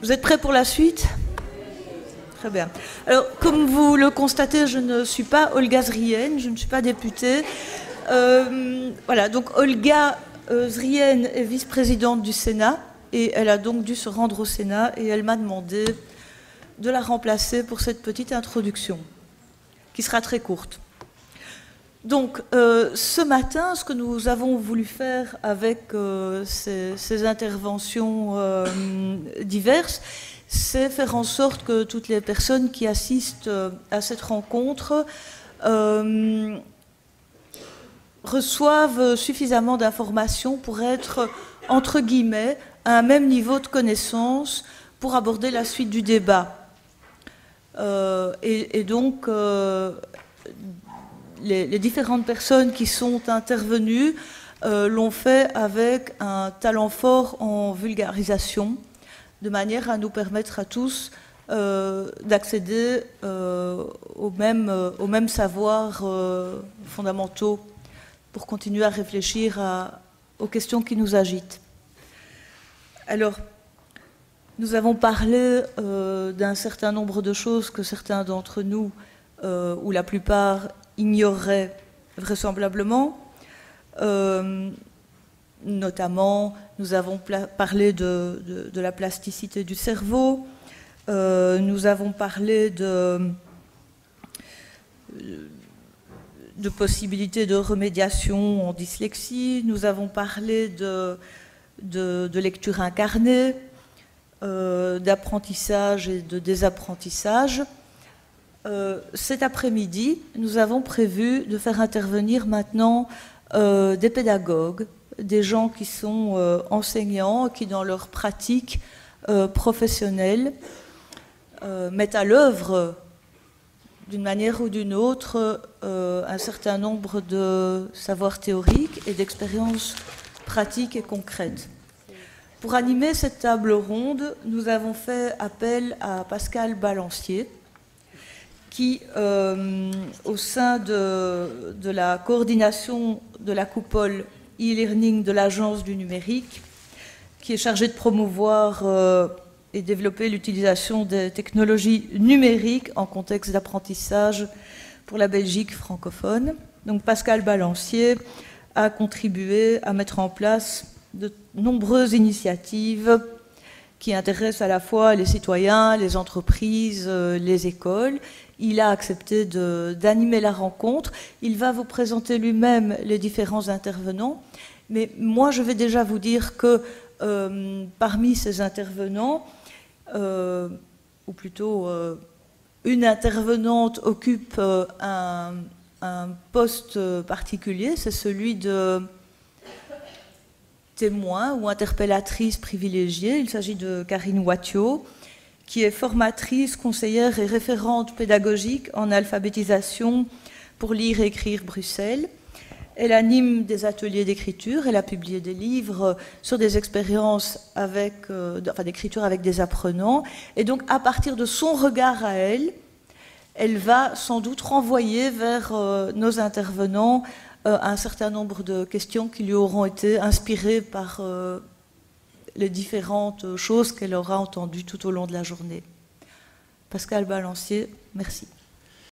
Vous êtes prêts pour la suite? Très bien. Alors, comme vous le constatez, je ne suis pas Olga Zrien, je ne suis pas députée. Voilà, donc Olga Zrien est vice-présidente du Sénat et elle a donc dû se rendre au Sénat et elle m'a demandé de la remplacer pour cette petite introduction, qui sera très courte. Donc, ce matin, ce que nous avons voulu faire avec ces interventions diverses, c'est faire en sorte que toutes les personnes qui assistent à cette rencontre reçoivent suffisamment d'informations pour être, entre guillemets, à un même niveau de connaissance pour aborder la suite du débat. Et donc, les différentes personnes qui sont intervenues l'ont fait avec un talent fort en vulgarisation, de manière à nous permettre à tous d'accéder aux mêmes savoirs fondamentaux pour continuer à réfléchir aux questions qui nous agitent. Alors, nous avons parlé d'un certain nombre de choses que certains d'entre nous, ou la plupart, ignoreraient vraisemblablement. Notamment, nous avons parlé de la plasticité du cerveau, nous avons parlé de possibilités de remédiation en dyslexie, nous avons parlé de lecture incarnée, d'apprentissage et de désapprentissage. Cet après-midi, nous avons prévu de faire intervenir maintenant des pédagogues, des gens qui sont enseignants, qui dans leur pratique professionnelle mettent à l'œuvre d'une manière ou d'une autre un certain nombre de savoirs théoriques et d'expériences pratiques et concrètes. Pour animer cette table ronde, nous avons fait appel à Pascal Balancier, qui, au sein de la coordination de la coupole e-learning de l'Agence du numérique, qui est chargée de promouvoir et développer l'utilisation des technologies numériques en contexte d'apprentissage pour la Belgique francophone. Donc Pascal Balancier a contribué à mettre en place de nombreuses initiatives qui intéressent à la fois les citoyens, les entreprises, les écoles. Il a accepté d'animer la rencontre. Il va vous présenter lui-même les différents intervenants. Mais moi, je vais déjà vous dire que parmi ces intervenants, ou plutôt une intervenante occupe un poste particulier, c'est celui de témoin ou interpellatrice privilégiée. Il s'agit de Karine Wattiot, qui est formatrice, conseillère et référente pédagogique en alphabétisation pour lire et écrire Bruxelles. Elle anime des ateliers d'écriture, elle a publié des livres sur des expériences d'écriture avec des apprenants. Et donc, à partir de son regard à elle, elle va sans doute renvoyer vers nos intervenants un certain nombre de questions qui lui auront été inspirées par les différentes choses qu'elle aura entendues tout au long de la journée. Pascal Balancier, merci.